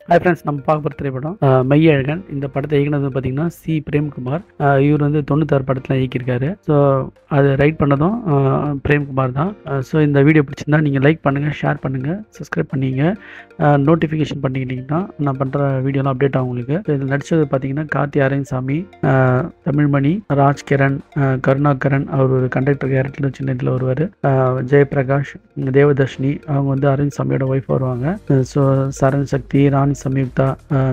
Hi friends, நம்ம பார்க்க போகிற திரைப்படம் மெய்யழகன். இந்த படத்தை இயக்குனது பார்த்தீங்கன்னா சி பிரேம்குமார். இவர் வந்து 96 படத்தில் இயக்கியிருக்காரு. ஸோ அது ரைட் பண்ணதும் பிரேம்குமார் தான். ஸோ இந்த வீடியோ பிடிச்சிருந்தா நீங்கள் லைக் பண்ணுங்கள், ஷேர் பண்ணுங்கள், சப்ஸ்கிரைப் பண்ணிங்க, நோட்டிஃபிகேஷன் பண்ணிக்கிட்டிங்கன்னா நான் பண்ணுற வீடியோலாம் அப்டேட் ஆகும் உங்களுக்கு. இதில் நடித்தது பார்த்தீங்கன்னா கார்த்தி அரவிந்த்சாமி, தமிழ்மணி, ராஜ்கிரண், கருணாகரன், அவர் ஒரு கண்டக்டர் கேரக்டர் சின்ன இதில் வருவார், ஜெயபிரகாஷ், தேவதர்ஷினி, அவங்க வந்து அரவிந்த்சாமியோட ஒய்ஃப் வருவாங்க. ஸோ சரண் சக்தி, ராணி சம்யுக்தா,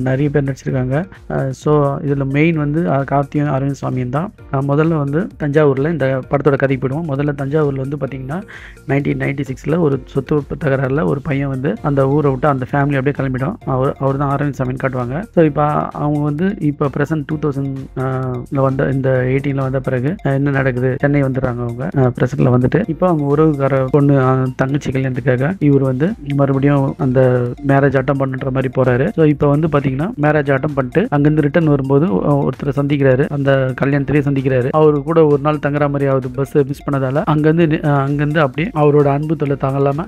நிறைய பேர் நடிச்சிருக்காங்க. ஸோ இதில் மெயின் வந்து கார்த்தியும் அரவிந்த்சாமியும் தான். முதல்ல வந்து தஞ்சாவூரில் இந்த படத்தோட கதைக்கு போயிடுவோம். முதல்ல தஞ்சாவூரில் வந்து பார்த்திங்கன்னா 1996 ஒரு சொத்து தகராறில் ஒரு பையன் வந்து அந்த ஊரை விட்டு அந்த ஃபேமிலி அப்படியே கிளம்பிடும். அவர் தான் அரவிந்த்சாமின்னு காட்டுவாங்க. ஸோ இப்போ அவங்க வந்து இப்போ ப்ரெசன்ட் 2000 வந்த இந்த 18 வந்த பிறகு என்ன நடக்குது, சென்னை வந்துடுறாங்க. அவங்க ப்ரெசென்ட்டில் வந்துட்டு இப்போ அவங்க உறவுக்கார பொண்ணு தங்கச்சி கல்யாணத்துக்காக இவர் வந்து மறுபடியும் அந்த மேரேஜ் அட்டம் பண்ணுற மாதிரி போறாரு. ஸோ இப்போ வந்து பாத்தீங்கன்னா மேரேஜ் அட்டம் பண்ணிட்டு அங்கிருந்து ரிட்டர்ன் வரும்போது ஒருத்தரை சந்திக்கிறாரு, அந்த கல்யாணத்திலேயே சந்திக்கிறாரு. அவரு கூட ஒரு நாள் தங்குற மாதிரி ஆகுது, பஸ் மிஸ் பண்ணதால அங்கிருந்து அப்படியே அவரோட அன்பு தொல்லை தாங்கலாம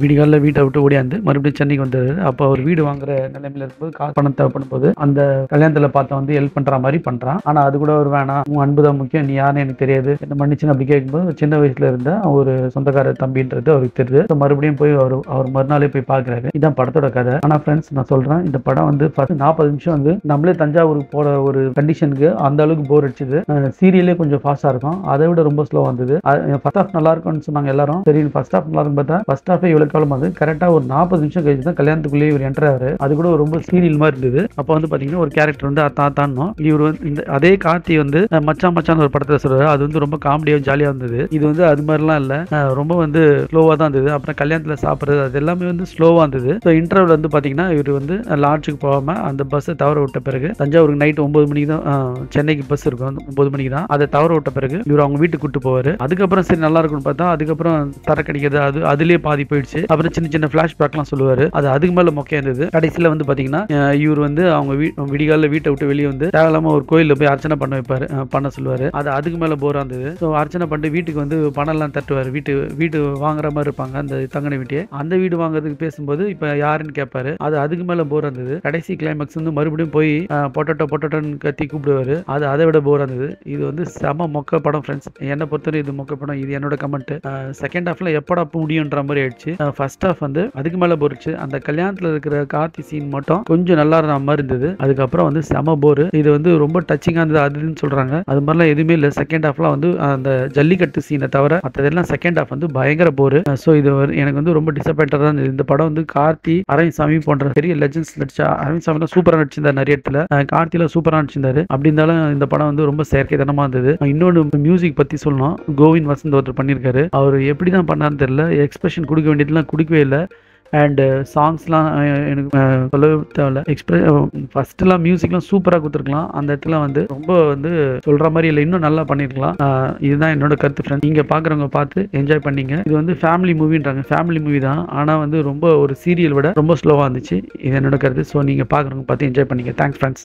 விடிகாலில் வீட்டை விட்டு ஓடியாந்து மறுபடியும் சென்னைக்கு வந்துடுறாரு. அப்போ அவர் வீடு வாங்குற நிலைமையில இருக்கும்போது காசு பணம் தேவைப்படும் போது அந்த கல்யாணத்துல பார்த்த வந்து ஹெல்ப் பண்ற மாதிரி பண்றான். ஆனா அது கூட ஒரு வேணாம், உன் அன்பு தான் முக்கியம், நீ யாருன்னு எனக்கு தெரியாது, என்ன மன்னிச்சுன்னு அப்படி கேட்கும்போது சின்ன வயசுல இருந்த ஒரு சொந்தக்கார தம்பின்றது அவருக்கு தெரியுது. மறுபடியும் போய் அவர் மறுநாளே போய் பாக்குறாரு. இதான் படத்தோட கதை. ஆனா ஃப்ரெண்ட்ஸ், நான் சொல்றேன், இந்த படம் வந்து 40 நிமிஷம் வந்து நம்மளே தஞ்சாவூருக்கு போற ஒரு கண்டிஷனுக்கு அந்த அளவுக்கு போர் அடிச்சுது. சீரியலே கொஞ்சம் ஃபாஸ்டா இருக்கும், அதை விட ரொம்ப ஸ்லோ வந்தது. ஃபர்ஸ்ட் ஹாஃப் நல்லா இருக்கும்னு சொன்னாங்க எல்லாரும். சரி, ஃபர்ஸ்ட் ஹாஃப் நல்லா இருக்கும் பார்த்தா ஃபர்ஸ்ட் ஹாஃபே இவ்வளவு காலம் வந்து கரெக்டா ஒரு 40 நிமிஷம் கழிச்சு தான் கல்யாணத்துக்குள்ளேயே இவர் என்டர் ஆகுது. அது கூட ரொம்ப சீரியல் மாதிரி இருந்தது. அப்போ வந்து பாத்தீங்கன்னா ஒரு கேரக்டர் வந்து தாத்தானும் இவர் வந்து இந்த அதே கார்த்தி வந்து மச்சான் மச்சான் ஒரு படத்துல சொல்றாரு. அது வந்து ரொம்ப காமெடியா ஜாலியா இருந்தது. இது வந்து அது மாதிரிலாம் இல்ல, ரொம்ப வந்து ஸ்லோவா தான் இருந்தது. அப்புறம் கல்யாணத்துல சாப்பிடுறது அது எல்லாமே வந்து ஸ்லோவா இருந்தது. ஸோ இன்டர்வல் வந்து பாத்தீங்கன்னா இவர் வந்து லாட்ஜுக்கு போகாம அந்த பஸ்ஸை தவற விட்ட பிறகு தஞ்சாவூருக்கு நைட் 9 மணிக்கு தான் சென்னைக்கு பஸ் இருக்கும், 9 மணிக்கு தான். அதை தவற விட்ட பிறகு இவர் அவங்க வீட்டுக்கு கூட்டு போவாரு. அதுக்கப்புறம் சரி நல்லா இருக்கும்னு பார்த்தா அதுக்கப்புறம் தரக்கடிக்கிறது அதுலயே பாதி போயிடுச்சு. அப்புறம் சின்ன சின்ன பிளாஷ்பேக்லாம் சொல்லுவாரு, அது அதுக்கு மேல மொக்கையா இருந்தது. கடைசியில வந்து பாத்தீங்கன்னா இவர் வந்து அவங்க விடிகாலில் வீட்டை விட்டு வெளியே வந்து தேவையில்லாம ஒரு கோயில்ல போய் அர்ச்சனை பண்ண சொல்லுவாரு. அது அதுக்கு மேல போரா இருந்தது. ஸோ அர்ச்சனை பண்ணிட்டு வீட்டுக்கு வந்து பணம் எல்லாம் தட்டுவாரு. வீட்டு வாங்குற மாதிரி இருப்பாங்க அந்த தங்கனை வீட்டே. அந்த வீடு வாங்குறதுக்கு பேசும்போது இப்ப யாருன்னு கேட்பாரு. அது அதுக்கு மேல போர் இருந்தது. கடைசி கிளைமேக்ஸ் வந்து மறுபடியும் போய் பொட்டோன்னு கத்தி கூப்பிடுவாரு. அது அதை விட போர் இருந்தது. இது வந்து செம மொக்க படம் ஃப்ரெண்ட்ஸ். என்னை பொறுத்தவரை இது மொக்க படம். இது என்னோட கமெண்ட். செகண்ட் ஹாஃப்ல எப்படா முடியுன்ற மாதிரி ஆயிடுச்சு. ஃபர்ஸ்ட் ஹாஃப் வந்து அதுக்கு மேல போருச்சு. அந்த கல்யாணத்துல இருக்கிற கார்த்தி சீன் மட்டும் கொஞ்சம் நல்லா இருந்த மாதிரி இருந்தது. அதுக்கப்புறம் வந்து செம போர். இது வந்து ரொம்ப டச்சிங்கா இருந்தது அதுன்னு சொல்றாங்க. அது மாதிரிலாம் எதுவுமே இல்லை. செகண்ட் ஹாஃப்லாம் வந்து அந்த ஜல்லிக்கட்டு சீனை தவிர மற்றதெல்லாம் செகண்ட் ஹாஃப் வந்து பயங்கர போர். ஸோ இது எனக்கு வந்து ரொம்ப டிசப்பாயிண்டா தான் இருந்தது. இந்த படம் வந்து கார்த்தி, அரவிந்த்சாமி போன்ற பெரிய லெஜெண்ட்ஸ் நடிச்சா. அரவிந்த்சாமி தான் சூப்பரா நடிச்சிருந்தார் நிறைய இடத்துல, கார்த்தில சூப்பரா நடிச்சிருந்தாரு. அப்படி இருந்தாலும் இந்த படம் வந்து ரொம்ப செயற்கைத்தனமா இருந்தது. இன்னொன்று மியூசிக் பத்தி சொல்லணும். கோவிந்த் வசந்த் ஒருத்தர் பண்ணியிருக்காரு. அவர் எப்படிதான் பண்ணாருன்னு தெரியல, எக்ஸ்பிரஷன் கொடுக்க வேண்டியதுலாம் கொடுக்கவே இல்லை. அண்ட் சாங்ஸ்லாம் எனக்கு சொல்லவே தேவையில்ல. ஃபர்ஸ்ட்லாம் மியூசிக்லாம் சூப்பராக கொடுத்துருக்கலாம். அந்த இடத்துல வந்து ரொம்ப வந்து சொல்ற மாதிரி இல்லை, இன்னும் நல்லா பண்ணியிருக்கலாம். இதுதான் என்னோட கருத்து ஃப்ரெண்ட். நீங்க பார்க்குறவங்க பார்த்து என்ஜாய் பண்ணீங்க. இது வந்து ஃபேமிலி மூவின்றாங்க, ஃபேமிலி மூவி தான். ஆனால் வந்து ரொம்ப ஒரு சீரியல் விட ரொம்ப ஸ்லோவாக இருந்துச்சு. இது என்னோட கருத்து. ஸோ நீங்கள் பார்க்குறவங்க பார்த்து என்ஜாய் பண்ணீங்க. Thanks friends.